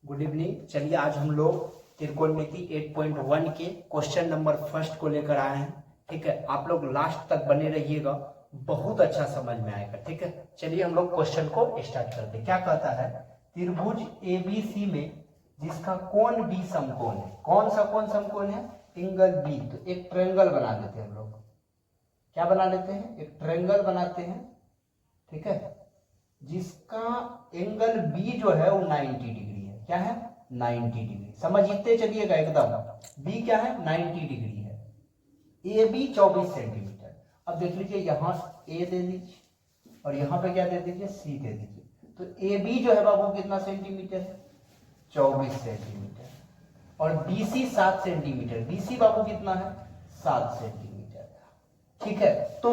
Good evening. चलिए आज हम लोग त्रिकोणमिति 8.1 के क्वेश्चन नंबर फर्स्ट को लेकर आए हैं। ठीक है, आप लोग लास्ट तक बने रहिएगा, बहुत अच्छा समझ में आएगा। ठीक है, चलिए हम लोग क्वेश्चन को स्टार्ट करते हैं। क्या कहता है, त्रिभुज एबीसी में जिसका कोण बी समकोण है। कौन सा कोण समकोण है? Angle B. तो एक ट्रायंगल बना लेते हैं हम लोग। क्या बना लेते हैं? एक ट्रायंगल बनाते हैं। ठीक है, जिसका एंगल बी जो है वो 90 डिग्री है। क्या है? 90 डिग्री। समझते चलिएगा एकदम। बी क्या है? 90 डिग्री है। A B 24 centimetre. अब देख लीजिए, यहां ए दे दीजिए और यहां पे क्या दे दीजिए? सी दे दीजिए। तो ए बी जो है बाबू कितना सेंटीमीटर है? 24 सेंटीमीटर। और बीसी 7 सेंटीमीटर। बीसी बाबू कितना है? 7 सेंटीमीटर। ठीक है, तो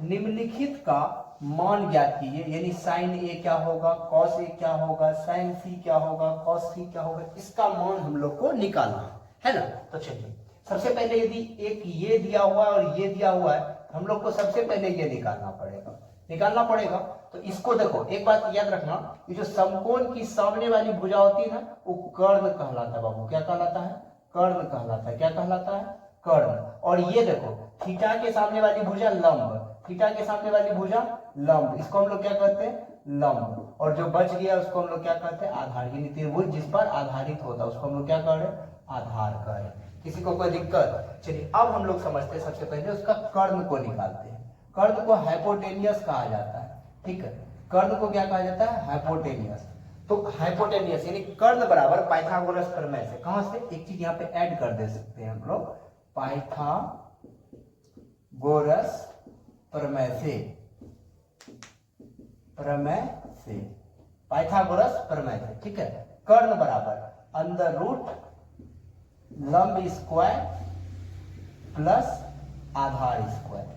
निम्नलिखित का मान ज्ञात कीजिए। यानी साइन ए क्या होगा, कॉस ए क्या होगा, साइन सी क्या होगा, कॉस सी क्या होगा, इसका मान हम लोग को निकालना है ना। तो चलिए, सबसे पहले यदि एक ये दिया हुआ है और ये दिया हुआ है, हम लोग को सबसे पहले ये निकालना पड़ेगा। तो इसको देखो, एक बात याद रखना, ये जो समकोण की सामने वाली भुजा होती है ना, वो कर्ण कहलाता है बाबू। क्या कहलाता है? कर्ण कहलाता है। क्या कहलाता है? कर्ण। और ये देखो, थीटा के सामने वाली भुजा लंब। थीटा के सामने वाली भुजा लंब, इसको हम लोग क्या कहते हैं? लंब। और जो बच गया उसको हम लोग क्या कहते हैं? आधार। यानी त्रिभुज जिस पर आधारित होता है उसको हम लोग क्या कह रहे हैं? आधार कह रहे हैं। किसी को कोई दिक्कत? चलिए अब हम लोग समझते हैं, सबसे पहले उसका कर्ण को निकालते हैं। कर्ण को हाइपोटेनियस कहा जाता है। ठीक है, कर्ण को क्या कहा जाता है? हाइपोटेनियस। तो हाइपोटेनियस यानी कर्ण बराबर पाइथागोरस प्रमेय से। कहां से? एक चीज यहाँ पे ऐड कर दे सकते हैं हम लोग, पाइथागोरस प्रमेय से। पाइथागोरस प्रमेय से। ठीक है, कर्ण बराबर अंडर रूट लंब स्क्वायर प्लस आधार स्क्वायर।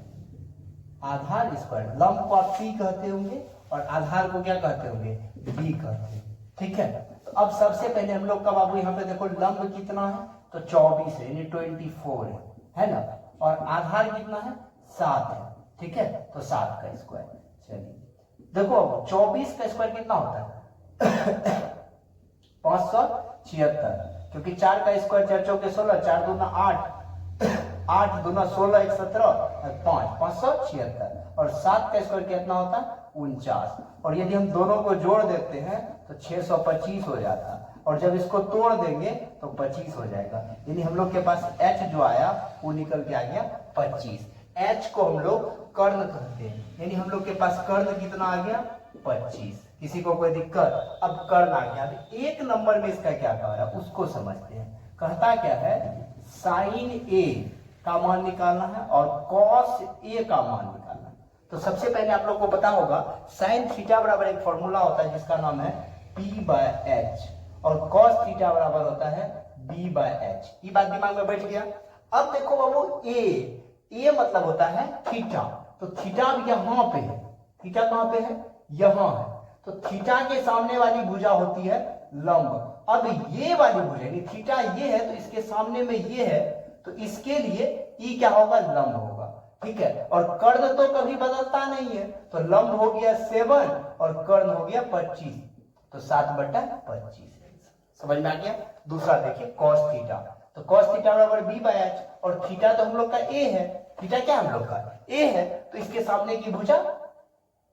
आधार स्क्वायर, लंब को आप सी कहते होंगे और आधार को क्या कहते होंगे? बी कहते हैं। ठीक है, तो अब सबसे पहले हम लोग का बाबू यहाँ पे देखो, लंब कितना है? तो 24 है, यानी 24 है ना। और आधार कितना है? 7 है। ठीक है, तो 7 का स्क्वायर। चलिए देखो, अब 24 का स्क्वायर कितना होता है? 576। क्योंकि 4 का स्क्वायर 4 चौके 16, 4 दूना 8, 8 दूना 16, 1 17, 5, 576। और 7 का स्क्वायर कितना होता है? 49। और यदि हम दोनों को जोड़ देते हैं तो 625 हो जाता है। और जब इसको तोड़ देंगे तो 25 हो जाएगा। यानी हम लोग के पास h जो आया वो निकल के आ गया 25। h को हम लोग कर्ण कहते हैं। यानी हम लोग के पास कर्ण कितना आ गया? 25। किसी को कोई दिक्कत? अब कर्ण आ गया। अब एक नंबर में इसका क्या कह रहा है उसको समझते हैं। कहता क्या है? साइन ए का मान निकालना है और कॉस ए का मान निकालना है। तो सबसे पहले आप लोग को पता होगा, साइन थीटा बराबर एक फॉर्मूला होता है जिसका नाम है p/h, और कॉस थीटा बराबर होता है b/h। ये बात दिमाग में बैठ गया। अब देखो बाबू, ए मतलब होता है थीटा। तो थीटा अब यहां पे है। थीटा कहां पे है? यहां है। तो थीटा के सामने वाली भुजा होती है लंब। अब ये वाली भुजा यानी थीटा ये है, तो इसके सामने में ये है, तो इसके लिए ई क्या होगा? लंब होगा। ठीक है, और कर्ण तो कभी बदलता नहीं है, तो लंब हो गया 7 और कर्ण हो गया 25। तो 7/25। समझ में आ गया? दूसरा देखिए, कॉस थीटा। तो कॉस थीटा बराबर b/h, और थीटा तो हम लोग का a है। थीटा क्या हम लोग का? a है। तो इसके सामने की भुजा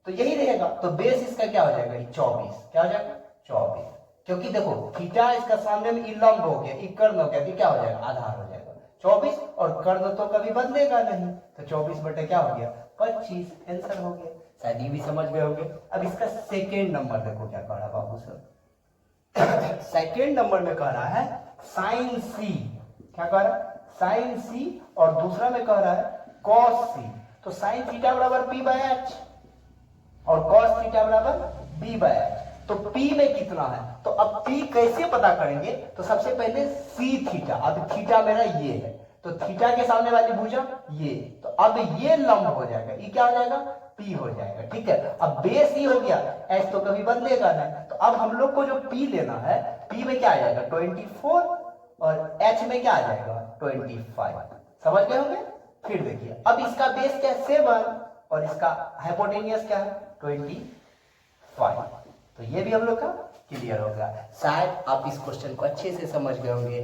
तो यही रहेगा। तो बेस इसका क्या हो जाएगा? 24। क्या हो जाएगा? 24। क्योंकि देखो, थीटा इसका सामने में लंब हो गया, कर्ण हो गया, तो क्या हो जाएगा? आधार हो जाएगा 24। और कर्ण तो कभी बदलेगा नहीं, तो 24 बटे क्या हो गया? 25। आंसर हो गया। शायद ये भी समझ गए होंगे। अब इसका सेकेंड नंबर देखो क्या कह रहा है बाबू सर। सेकेंड नंबर में कह रहा है साइन सी। क्या कह रहा है? साइन सी। और दूसरा में कह रहा है कॉस सी। तो साइन थीटा बराबर p/h और कॉस थीटा बराबर b/h। तो p में कितना है? तो अब p कैसे पता करेंगे? तो सबसे पहले c थीटा। अब थीटा मेरा ये है, तो थीटा के सामने वाली भुजा ये, तो अब ये लंब हो जाएगा। ये क्या हो जाएगा? p हो जाएगा। ठीक है, अब बेस ही हो गया, h तो कभी बदलेगा नहीं। तो अब हम लोग को जो p लेना है, p में क्या आ जाएगा? 24, और h में क्या आ जाएगा? 25। समझ गए होंगे? फिर देखिए, अब इसका बेस क्या है? 7, और इसका हाइपोटेनियस क्या है? 25। तो ये भी हम लोग का क्लियर हो गया। शायद आप इस क्वेश्चन को अच्छे से समझ गए होंगे।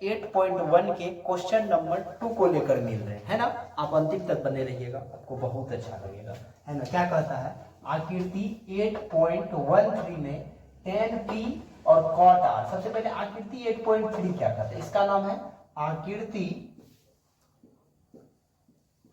8.1 के क्वेश्चन नंबर 2 को लेकर मिल रहे हैं, है ना। आप अंतिम तक बने रहिएगा, आपको बहुत अच्छा लगेगा, है ना। क्या कहता है आकृति 8.13 में tan p और cot r। सबसे पहले आकृति 8.3 क्या कहते हैं, इसका नाम है आकृति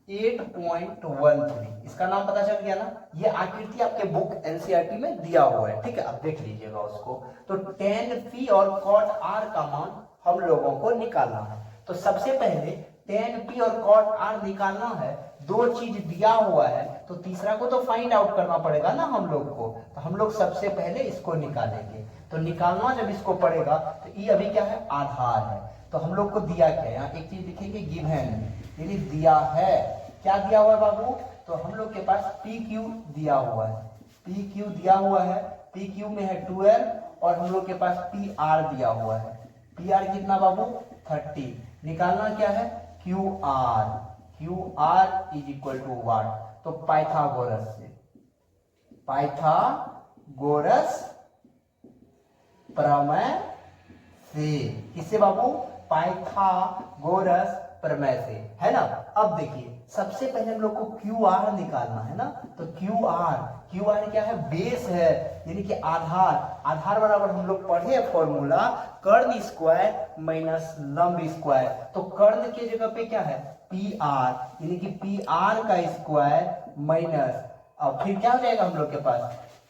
8.13। इसका नाम पता चल गया ना। ये आकृति आपके बुक एनसीईआरटी में दिया हुआ है, ठीक है, आप देख लीजिएगा उसको। तो tan p और cot r का मान हम लोगों को निकालना है। तो सबसे पहले tan p और cot r निकालना है। दो चीज दिया हुआ है तो तीसरा को तो फाइंड आउट करना पड़ेगा ना हम लोग को। तो हम लोग सबसे पहले इसको निकालेंगे। तो निकालना जब इसको पड़ेगा तो ये अभी क्या है, आधार है। तो हम लोग को दिया क्या है, यहाँ एक चीज लिखेंगे गिवन, यानी दिया है। क्या दिया हुआ है बाबू, तो हम लोग के पास पी क्यू दिया हुआ है। पी क्यू दिया हुआ है, पी क्यू में है 12 और हम लोग के पास पी आर दिया हुआ है। पी आर कितना बाबू, 30। निकालना क्या है, Q R. Q R is equal to what, तो पाइथागोरस से, पाइथागोरस प्रमेय से। किससे बाबू, पाइथागोरस प्रमेय से, है ना। अब देखिए सबसे पहले हम लोग को क्यू आर निकालना है ना। तो क्यू आर क्या है, बेस है, यानी कि आधार। आधार बराबर हम लोग पढ़े फॉर्मूला कर्ण स्क्वायर माइनस लंब स्क्वायर। तो कर्ण के जगह पे क्या है, पी आर, यानी कि पी आर का स्क्वायर माइनस, अब फिर क्या हो जाएगा हम लोग के पास,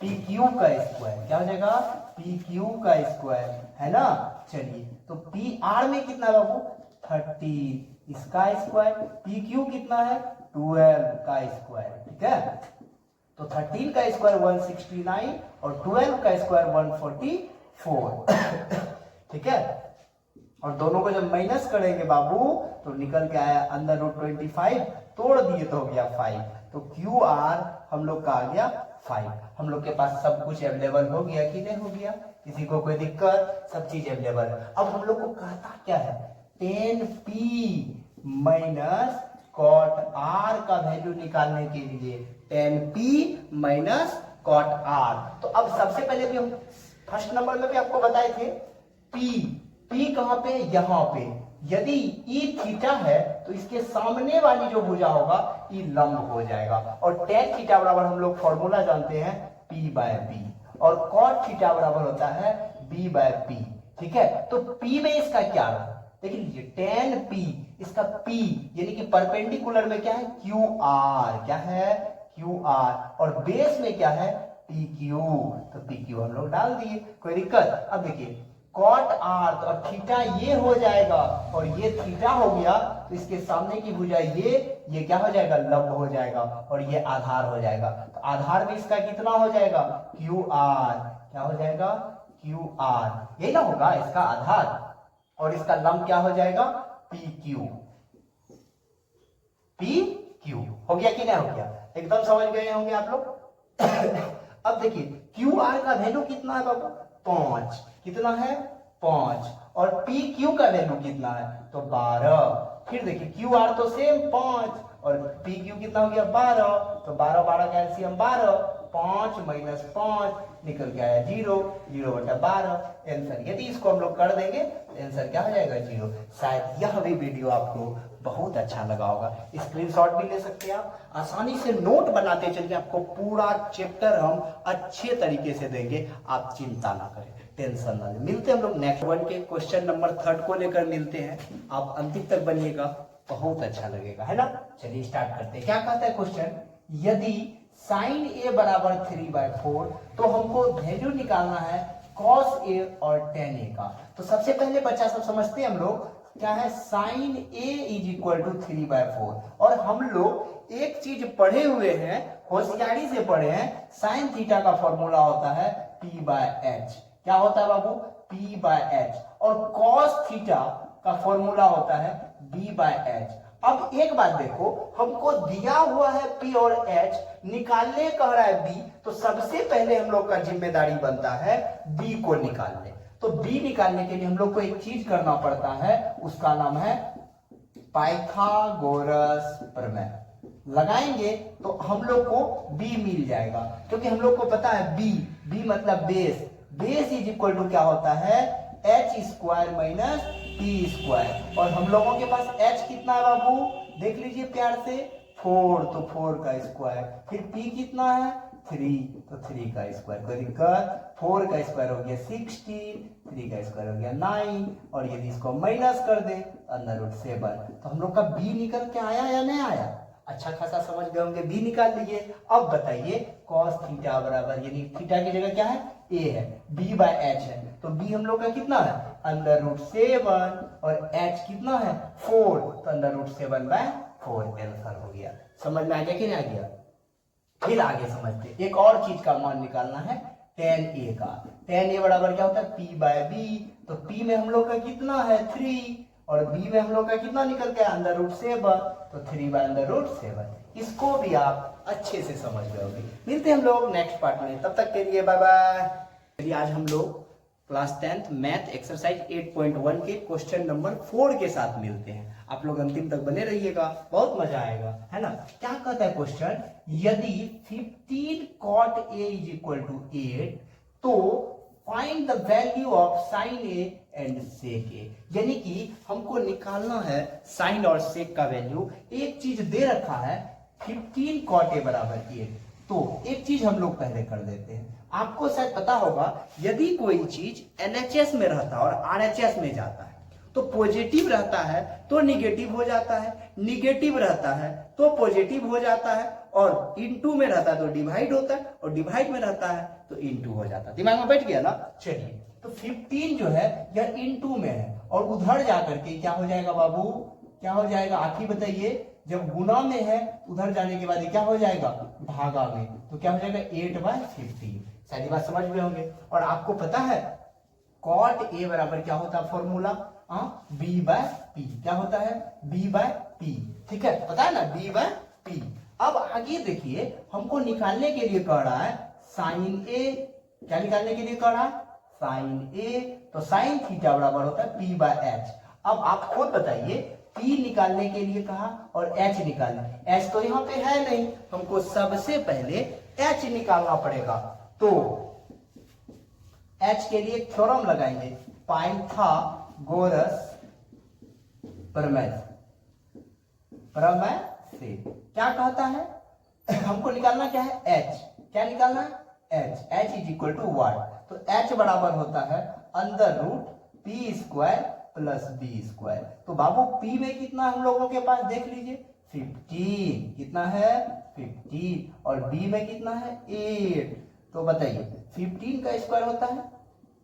पी क्यू का स्क्वायर। क्या हो जाएगा, पी क्यू का स्क्वायर, है ना। चलिए तो पी आर में कितना बाबू, 30, इसका स्क्वायर। पी क्यू कितना है, 12 का स्क्वायर, ठीक है। तो 13 का स्क्वायर 169 और 12 का स्क्वायर 144, ठीक है। और दोनों को जब माइनस करेंगे बाबू तो निकल के आया अंदर रूट 25, तोड़ दिए तो हो गया 5। तो क्यू आर हम लोग का आ गया 5। हम लोग के पास सब कुछ अवेलेबल हो गया कि नहीं हो गया, किसी को कोई दिक्कत, सब चीज अवेलेबल। अब हम लोग को कहता क्या है, tan p minus cot r का वैल्यू निकालने के लिए, tan p minus cot r। तो अब सबसे पहले भी हम फर्स्ट नंबर में भी आपको बताए थे, p कहां पे, यहां पे। यदि e थीटा है तो इसके सामने वाली जो भुजा होगा e लंब हो जाएगा। और tan थीटा बराबर हम लोग फॉर्मूला जानते हैं p बाय b, और cot थीटा बराबर होता है b बाय p, ठीक है। तो p में इसका क्या है, देख लीजिए tan p, इसका p यानी कि परपेंडिकुलर में क्या है, क्यू आर, क्या है, क्यू आर, और बेस में क्या है, पी क्यू। तो पी क्यू हम लोग डाल दिए, कोई दिक्कत। अब देखिए cot r, तो अब थीटा ये हो जाएगा और ये थीटा हो गया, तो इसके सामने की भुजा ये क्या हो जाएगा, लंब हो जाएगा, और ये आधार हो जाएगा। तो आधार में इसका कितना हो जाएगा, क्यू आर, क्या हो जाएगा, क्यू आर, यही ना होगा इसका आधार, और इसका लंब क्या हो जाएगा, पी क्यू। पी क्यू हो गया कि नहीं हो गया, एकदम समझ गए होंगे आप लोग। अब देखिए क्यू आर का वैल्यू कितना है बाबू, 5, कितना है, 5, और पी क्यू का वैल्यू कितना है, तो 12। फिर देखिए क्यू आर तो सेम 5 और पी क्यू कितना हो गया, 12। तो 12 12 का एलसीएम 12, 5 माइनस 5 निकल के आया 0, 0/12 आंसर। यदि इसको हम लोग कर देंगे तो आंसर क्या हो जाएगा, 0। शायद यह भी वीडियो आपको बहुत अच्छा लगा होगा। स्क्रीनशॉट भी ले सकते हैं आप, आसानी से नोट बनाते चलिए, आपको पूरा चैप्टर हम अच्छे तरीके से देंगे, आप चिंता ना करें, टेंशन ना लें। मिलते हैं हम लोग नेक्स्ट वन के क्वेश्चन नंबर 3 को लेकर मिलते हैं। आप अंतिम तक बनिएगा, बहुत अच्छा लगेगा, है ना। चलिए स्टार्ट करते हैं। क्या कहता है क्वेश्चन, यदि sin a बराबर 3/4 तो हमको वैल्यू निकालना है cos a और tan a का। तो सबसे पहले बच्चा सब समझते हैं हम लोग क्या है, sin a is equal to 3/4। और हम लोग एक चीज पढ़े हुए हैं, होशियारी से पढ़े हैं, sin थीटा का फॉर्मूला होता है p/h। क्या होता है बाबू, p/h, और cos थीटा का फॉर्मूला होता है b/h। अब एक बात देखो, हमको दिया हुआ है p और h, निकालने कह रहा है b, तो सबसे पहले हम लोग का जिम्मेदारी बनता है b को निकालने। तो b निकालने के लिए हम लोग को एक चीज करना पड़ता है, उसका नाम है पाइथागोरस प्रमेय। लगाएंगे तो हम लोग को b मिल जाएगा, क्योंकि हम लोग को पता है b मतलब base, base is equal to क्या होता है, H square minus P square. और हम लोगों के पास एच कितना है बाबू, देख लीजिए प्यार से, 4, तो 4 का स्क्वायर, फिर पी कितना है 3, तो 3 का स्क्वायर। कोई दिक्कत, 4 का स्क्वायर हो गया 16, 3 का स्क्वायर हो गया 9, और यदि इसको माइनस कर दे अंडर रूट 7, तो हम लोग का बी निकल के आया या नहीं आया, अच्छा खासा समझ गए होंगे, बी निकाल लीजिए। अब बताइए cos थीटा बराबर, यानी थीटा की जगह क्या है, ए है, बी बाय एच है, तो बी हम लोग का कितना है अंडर रूट 7, और एच कितना है 4, तो अंडर रूट 7 बाय 4 आंसर हो गया। समझ में आ गया कि नहीं आ गया। फिर आगे समझते, एक और चीज का मान निकालना है tan a का। tan a बराबर क्या होता है p बाय बी, तो p में हम लोग का कितना है 3, और b में हम लोग का कितना निकल गया अंडर रूट 7, तो 3 बाय अंडर रूट 7। इसको भी आप अच्छे से समझ गए होंगे। मिलते हैं हम लोग नेक्स्ट पार्ट में, तब तक के लिए बाय बाय। आज हम लोग क्लास 10th मैथ एक्सरसाइज 8.1 के क्वेश्चन नंबर 4 के साथ मिलते हैं। आप लोग अंतिम तक बने रहिएगा, बहुत मजा आएगा, है ना। क्या कहता है क्वेश्चन, यदि 15 cot a is equal to 8, तो find the value of sine A and sec A. यानी कि हमको निकालना है साइन और सेक का वैल्यू। एक चीज दे रखा है 15 cot a बराबर 8, तो एक चीज हम लोग पहले कर देते हैं। आपको शायद पता होगा, यदि कोई चीज एनएचएस में रहता है और आरएचएस में जाता है, तो पॉजिटिव रहता है तो निगेटिव हो जाता है, निगेटिव रहता है तो पॉजिटिव हो जाता है, और इनटू में रहता है तो डिवाइड होता है, और डिवाइड में रहता है तो इनटू हो जाता है। दिमाग में बैठ गया ना। चलिए, तो 15 जो है यह इनटू में है, और उधर जाकर के क्या हो जाएगा बाबू, क्या हो जाएगा आप ही बताइए। जब गुना में है उधर जाने के बाद क्या हो जाएगा भागा में, तो क्या हो जाएगा 8/15। सारी बात समझ में होंगे। और आपको पता है cot a बराबर क्या होता है फॉर्मूला, b बाय p, क्या होता है b बाय p, ठीक है, पता है ना b बाय p। अब आगे देखिए, हमको निकालने के लिए कह रहा है साइन a, क्या निकालने के लिए कह रहा है साइन a, तो साइन थीटा बराबर होता है p बाय h। अब आप खुद बताइए, p निकालने के लिए कहा और h निकालना, h तो यहाँ पे है नहीं, हमको सबसे पहले h निकालना पड़ेगा। तो h के लिए एक थ्योरम लगाएंगे, पाइथागोरस प्रमेय से। क्या कहता है, हमको निकालना क्या है h, क्या निकालना है h is equal to what, तो h बराबर होता है under root p square plus B square. तो बाबू p में कितना हम लोगों के पास देख लीजिए 15, कितना है 15, और b में कितना है 8, तो बताइए 15 का स्क्वायर होता है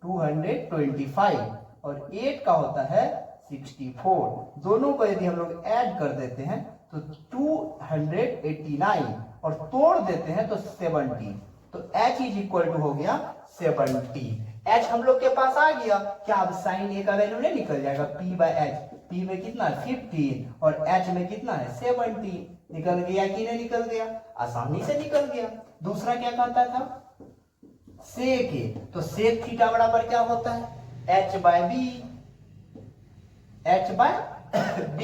225, और 8 का होता है 64। दोनों को यदि हम लोग ऐड कर देते हैं तो 289, और तोड़ देते हैं तो 70, तो h इज इक्वल टू हो गया 70। h हम लोग के पास आ गया, क्या अब साइन a का वैल्यू नहीं निकल जाएगा p बाय h, p में कितना है 15 और h में कितना है 70, निकल गया कि नहीं निकल गया, आसानी से निकल गया। दूसरा क्या कहता था सेक a, तो सेक थीटा बराबर क्या होता है h by b, h by b,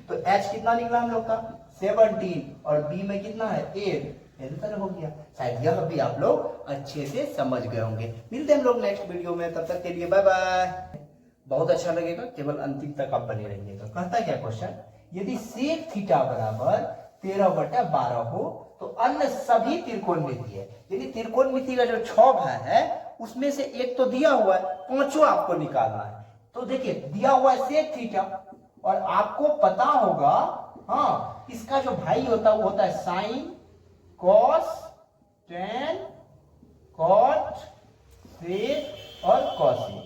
तो h कितना निकला हम लोग का 17, और b में कितना है 8, आंसर हो गया। शायद यह भी आप लोग अच्छे से समझ गए होंगे। मिलते हैं हम लोग नेक्स्ट वीडियो में, तब तक के लिए बाय बाय। बहुत अच्छा लगेगा, केवल अंतिम तक आप बने रहिएगा। कहता क्या क्वेश्चन, यदि सेक थीटा बराबर 13/12 हो तो अन्य सभी त्रिकोणमिति है, यानी त्रिकोणमिति का जो 6 भाग है उसमें से एक तो दिया हुआ है, पांचों आपको निकालना है। तो देखिए दिया हुआ है सेक थीटा, और आपको पता होगा हाँ इसका जो भाई होता है वो होता है साइन, कॉस, टेन, कॉट, सेक और कॉसेक,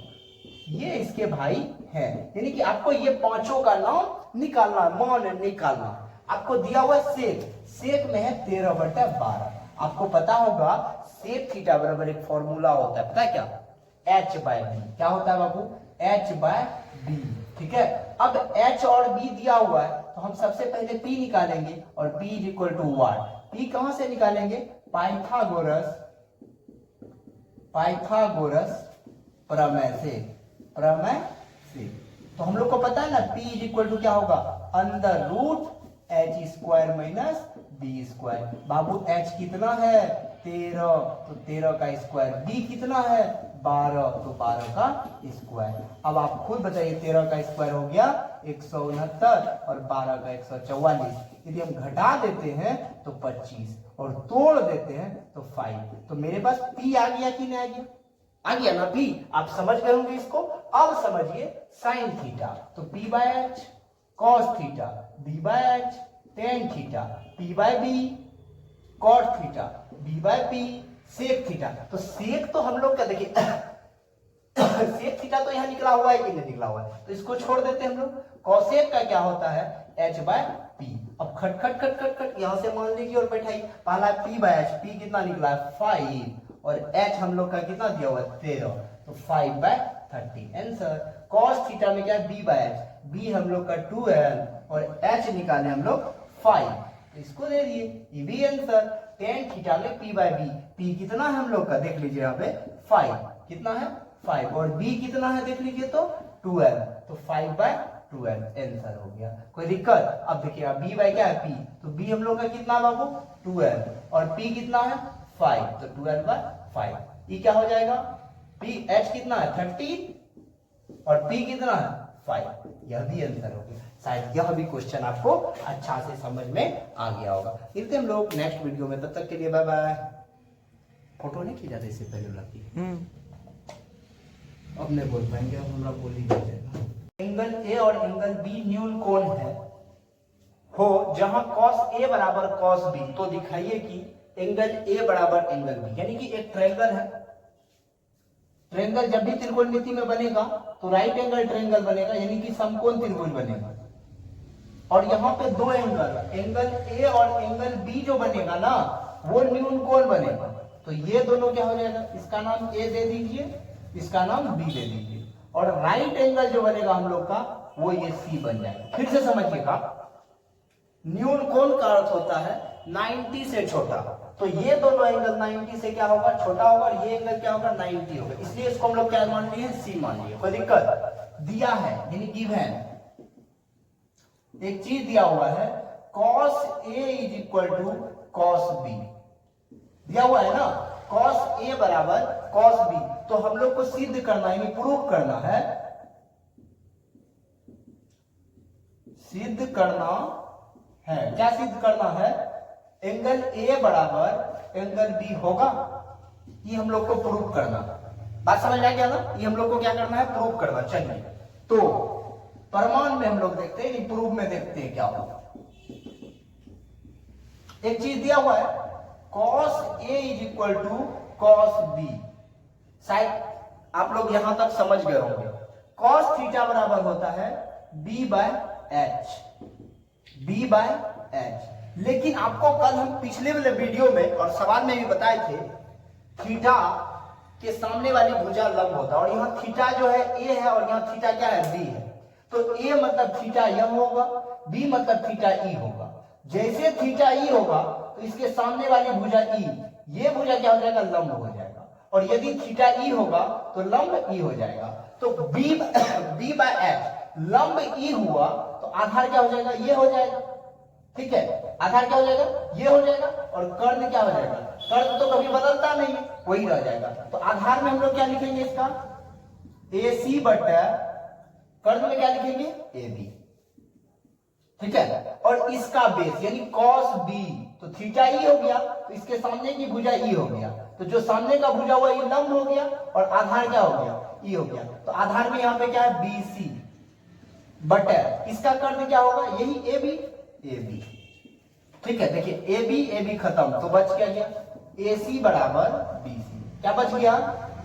ये इसके भाई हैं। यानी कि आपको ये पांचों का नाम निकालना, मान निकालना। आपको दिया हुआ सेक, सेक में है 13/12। आपको पता होगा सेक थीटा बराबर एक फॉर्मूला होता है, पता है क्या h बाय बी, क्या होता है बाबू h बाय बी, ठीक है। अब h और b दिया हुआ है तो हम सबसे पहले p निकालेंगे, और p is equal to what, p कहां से निकालेंगे पाइथागोरस प्रमेय से। तो हम लोग को पता है ना p इज इक्वल टू क्या होगा under root h square minus B square. बाबू h कितना है 13, तो 13 का स्क्वायर, b कितना है 12, तो 12 का स्क्वायर। अब आप खुद बताइए 13 का स्क्वायर हो गया 169 और 12 का 144। यदि हम घटा देते हैं तो 25 और तोड़ देते हैं तो 5। तो मेरे पास P आ गया कि नहीं आ गया? आ गया ना P। आप समझ गए होंगे इसको। अब समझिए साइन थीटा, तो P by H, cos theta B by H, tan theta P by B, cot theta B by P, sec theta. तो सेक तो हम लोग क्या देखिए सेक थीटा तो यहाँ निकला हुआ है कि नहीं निकला हुआ है, तो इसको छोड़ देते हैं हम लोग। कॉसेक का क्या होता है H बाय P। अब खट खट खट खट खट यहां से मान लीजिए और बैठाइए। पहला P बाय H, P कितना निकला है 5 और H हम लोग का कितना दिया हुआ है 13, तो 5 बाय 30 आंसर। कॉस थीटा में क्या है B बाय H, B हम लोग का 12 और H निकाले हम लोग 5, तो इसको दे दिए, ये भी आंसर। टेन थीटा में P बाय B, P कितना है हम लोग का देख लीजिए यहाँ पे 5, कितना है 5 और B कितना है देख लीजिए तो 12, तो 5 बाय 12 आंसर हो गया। कोई दिक्कत? अब देखिए B बाय क्या है P, तो B हम लोग का कितना बाबू 12 और P कितना है 5, तो 12 बाय 5। ये क्या हो जाएगा P H कितना है 30 और P कितना है 5, यह भी आंसर हो गया। शायद यह भी क्वेश्चन आपको अच्छा से समझ में आ गया होगा। मिलते हम लोग नेक्स्ट वीडियो में, तब तक के लिए बाय बाय। फोटो नहीं खींचा था इससे पहले लगी, अब नहीं बोल पाएंगे, अब हमरा बोल ही नहीं जाएगा। एंगल ए और एंगल बी न्यून कोण है हो जहां cos ए बराबर cos बी, तो दिखाइए कि एंगल ए बराबर एंगल बी, यानी कि एक ट्रायंगल है। ट्रायंगल जब भी त्रिकोणमिति में बनेगा तो राइट एंगल ट्रायंगल बनेगा, यानी कि समकोण त्रिभुज बनेगा। और यहाँ पे दो एंगल, एंगल ए और एंगल बी जो बनेगा ना वो न्यून कोण बनेगा। तो ये दोनों क्या हो जाएगा, इसका नाम ए दे दीजिए, इसका नाम बी दे दीजिए, और राइट एंगल जो बनेगा हम लोग का वो ये सी बन जाएगा। फिर से समझिएगा, न्यून कोण का अर्थ होता है 90 से छोटा, तो ये दोनों एंगल 90 से क्या होगा छोटा होगा, और ये एंगल क्या होगा 90 होगा, इसलिए इसको हम लोग क्या मान लिए सी मान लिए। कोई दिक्कत? दिया है यानी गिवन एक चीज दिया हुआ है cos A is equal to cos B, दिया हुआ है ना, cos A बराबर cos B। तो हम लोग को सिद्ध करना है, प्रूव करना है, सिद्ध करना है। क्या सिद्ध करना है? एंगल A बराबर एंगल B होगा, ये हम लोग को प्रूव करना। बात समझ आ गया ना? ये हम लोग को क्या करना है, प्रूव करना। चलिए तो प्रमाण में हम लोग देखते हैं, प्रूफ में देखते हैं क्या होगा। एक चीज दिया हुआ है cos A is equal to cos B, शायद आप लोग यहां तक समझ गए होंगे। cos थीटा बराबर होता है B by H, B by H। लेकिन आपको कल हम पिछले वाले वीडियो में और सवाल में भी बताए थे, थीटा के सामने वाली भुजा लंब होता है, और यहाँ थीटा जो है A है और यहाँ थीटा क्या है B है। तो A मतलब थीटा यह होगा, B मतलब थीटा E होगा। जैसे थीटा E होगा तो इसके सामने वाली भुजा E, ये भुजा क्या हो जाएगा, लंब हो जाएगा, और यदि थीटा E होगा तो लंब E हो जाएगा। तो B बाय H लंब E हुआ तो आधार क्या हो जाएगा, ये हो जाएगा। ठीक है, आधार क्या हो जाएगा, ये हो जाएगा, और कर्ण क्या हो जाएगा, कर्ण तो कभी बदलता नहीं है, वही रह जाएगा। तो आधार में हम लोग क्या लिखेंगे, इसका AC बटा कर्ण में क्या लिखेंगे AB। ठीक है, और इसका बेस यानी cos B, तो थीटा E हो गया, तो इसके सामने की भुजा E हो गया, तो जो सामने का भुजा हुआ ये लंब हो गया, और आधार क्या हो गया, E हो गया। तो आधार में यहाँ पे क्या है BC बटा इसका कर्ण क्या होगा, यही AB। ठीक है, देखिए AB खत्म, तो बच क्या गया AC बराबर BC। क्या बच गया,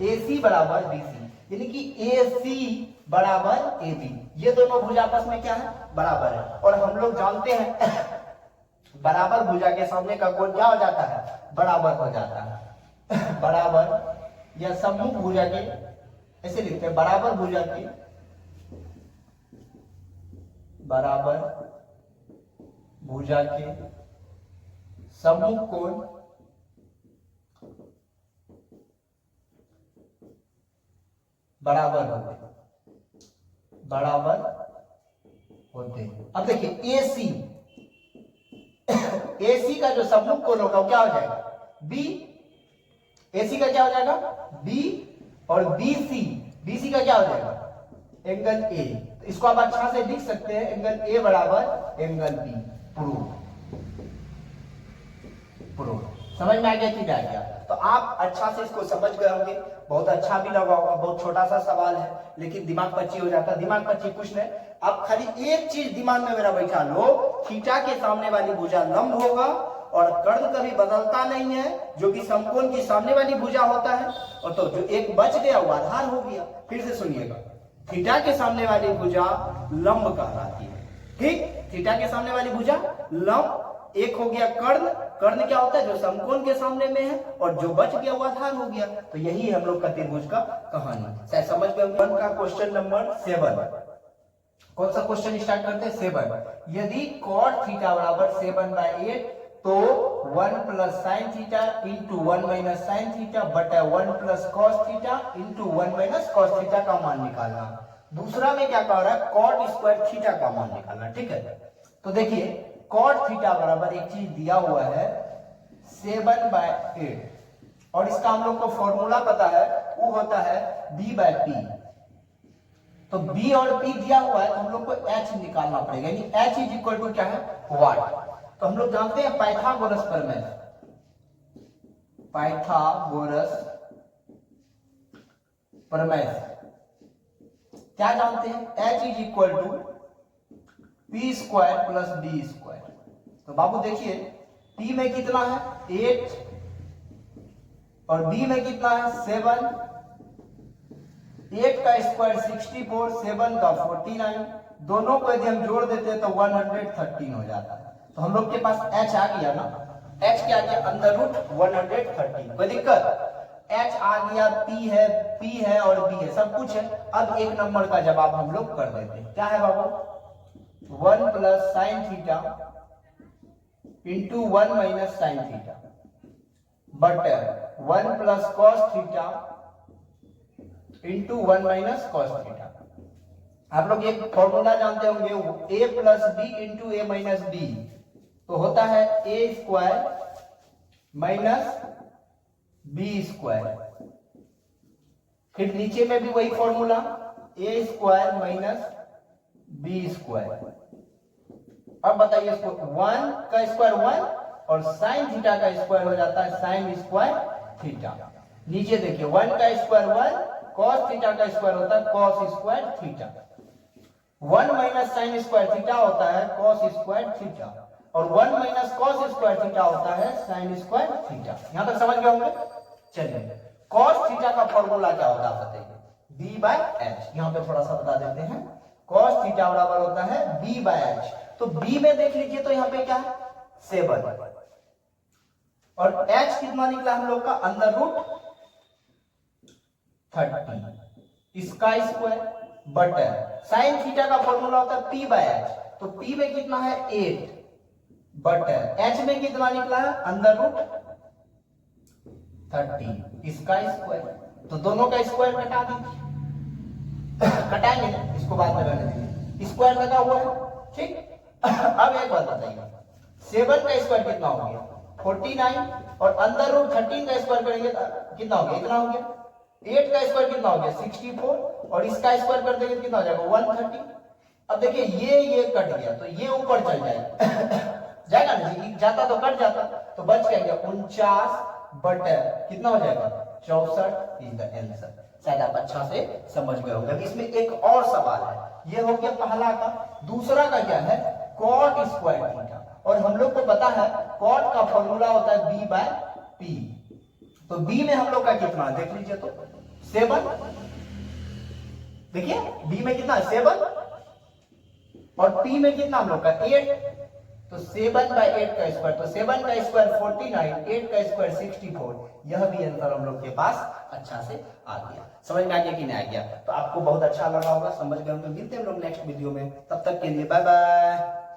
AC बराबर BC, यानी कि AC बराबर AB। ये दोनों भुजा आपस में क्या है, बराबर है। और हम लोग जानते हैं बराबर भुजा के सामने का कोण क्या हो जाता है, बराबर हो जाता है। बराबर या सम्मुख भुजा के, ऐसे लिखते हैं, बराबर भुजा के, बराबर भुजा के सम्मुख कोण बराबर होते। अब देखिए AC का जो सम्मुख कोण होगा वो क्या हो जाएगा, B। AC का क्या हो जाएगा B, और BC का क्या हो जाएगा एंगल A। तो इसको आप अच्छा से लिख सकते हैं एंगल A बराबर एंगल B। प्रूव समझ में आ गया कि नहीं आ गया? तो आप अच्छा से इसको समझ गए होंगे, बहुत अच्छा भी लगा होगा। बहुत छोटा सा सवाल है लेकिन दिमाग पच्ची हो जाता है। दिमाग पच्ची कुछ नहीं, आप खाली एक चीज दिमाग में मेरा बैठा लो, थीटा के सामने वाली भुजा लंब होगा और कर्ण कभी बदलता नहीं है, जो कि समकोण की सामने वाली भुजा होता है। और तो जो एक बच गया वो आधार हो गया। फिर से सुनिएगा, थीटा के सामने वाली भुजा लंब कहलाती है। ठीक, थीटा के सामने वाली भुजा लंब। एक हो गया कर्ण, कर्ण क्या होता है जो समकोण के सामने में है, और जो बच गया वो आधार हो गया। तो यही हम लोग का त्रिभुज का कहानी। शायद समझ गए। वन का क्वेश्चन नंबर 7। कौन सा क्वेश्चन स्टार्ट करते हैं? 7। यदि cot थीटा बराबर 7/8 तो 1 plus sine theta into 1 minus sine theta बटा 1 plus cos theta into 1 minus cos theta का मान निकालना। दूसरा में क्या कह रहा है? कॉट स्क्वायर थीटा का मान निकालना। ठीक है, तो देखिए कॉट थीटा बराबर एक चीज दिया हुआ है 7/8 और इसका हम लोग को फॉर्मूला पता है, वो होता है B/P। तो B और P दिया हुआ है तो हम लोग को H निकालना पड़ेगा, यानी H इज इक्वल टू क्या है? वाट। तो हम लोग जानते हैं पाइथागोरस प्रमेय, पाइथागोरस प्रमेय क्या जानते हैं? H is equal to P square plus B square. तो बाबू देखिए P में कितना है 8 और B में कितना है 7। 8 का स्क्वायर 64, 7 का 49। दोनों को यदि हम जोड़ देते हैं तो 113 हो जाता है। तो हम लोग के पास H आ गया ना, H क्या आ गया? Under root 113। कोई दिक्कत? H आ गया, P है और B है, सब कुछ है। अब एक नंबर का जवाब हम लोग कर देते हैं। क्या है बाबू? 1 plus sine theta into 1 minus sine theta बटर 1 plus cos theta into 1 minus cos theta. आप लोग एक फॉर्मूला जानते होंगे, a plus B into a minus B, तो होता है a square minus B square. फिर नीचे में भी वही formula, a square minus B square. अब बताइए इसको, 1 का स्क्वायर 1 और साइन थीटा का स्क्वायर हो जाता है साइन स्क्वायर थीटा। नीचे देखिए 1 का स्क्वायर 1, कॉस थीटा का स्क्वायर होता है cos square theta. 1 minus sine square theta होता है कॉस स्क्वायर थीटा और 1 माइनस कॉस स्क्वायर थीटा होता है साइन स्क्वायर थीटा। यहां तक समझ गए होंगे? चलिए, कॉस थीटा का फॉर्मूला क्या होता है बताइए? B/H। यहां पे थोड़ा सा बता देते हैं, कॉस थीटा बराबर होता है B/H। तो B में देख लीजिए तो यहाँ पे क्या है 7 और H कितना निकला हम लोग का? अंडर रूट 30 इसका स्क्वायर बटर साइन थीटा का फॉर्मूला होता है P/H। तो P में कितना है 8 बटर H में कितना निकला है? अंडर रूट 30 इसका स्क्वायर। तो दोनों का स्क्वायर कटा दीजिए, कटाएंगे इसको बाद में रहने दीजिए, स्क्वायर लगा हुआ है। ठीक, अब एक बात बताइए, 7 का स्क्वायर कितना हो गया? 49 और अंदर रूट 13 का स्क्वायर करेंगे तो कितना हो गया? इतना हो गया। 8 का स्क्वायर कितना हो गया? 64 और इसका स्क्वायर कर देंगे कितना हो जाएगा? 130। अब देखिए ये कट गया तो ये ऊपर चल जाएगा जाएगा ना जी, जाता तो कट जाता, तो बच क्या? 49 बटर कितना हो जाएगा? 64 इज द आंसर। शायद आप अच्छा से समझ गए होंगे। इसमें एक और सवाल है, ये हो गया पहला का। दूसरा का क्या है? कॉट स्क्वायर थीटा, और हम लोग को पता है कॉट का फॉर्मूला होता है B/P। तो B में हम लोग का कितना है देख लीजिए तो 7। देखिए B में कितना है 7 और P में कितना हम लोग का 8। तो 7/8 का स्क्वायर, तो 7 का स्क्वायर 49, 8 का स्क्वायर 64। यह भी आंसर हम लोग के पास अच्छा से आ गया। समझ में आ गया कि नहीं आ गया? तो आपको बहुत अच्छा लगा होगा, समझ गए होंगे। मिलते हैं हम लोग नेक्स्ट वीडियो में, तब तक के लिए बाय बाय।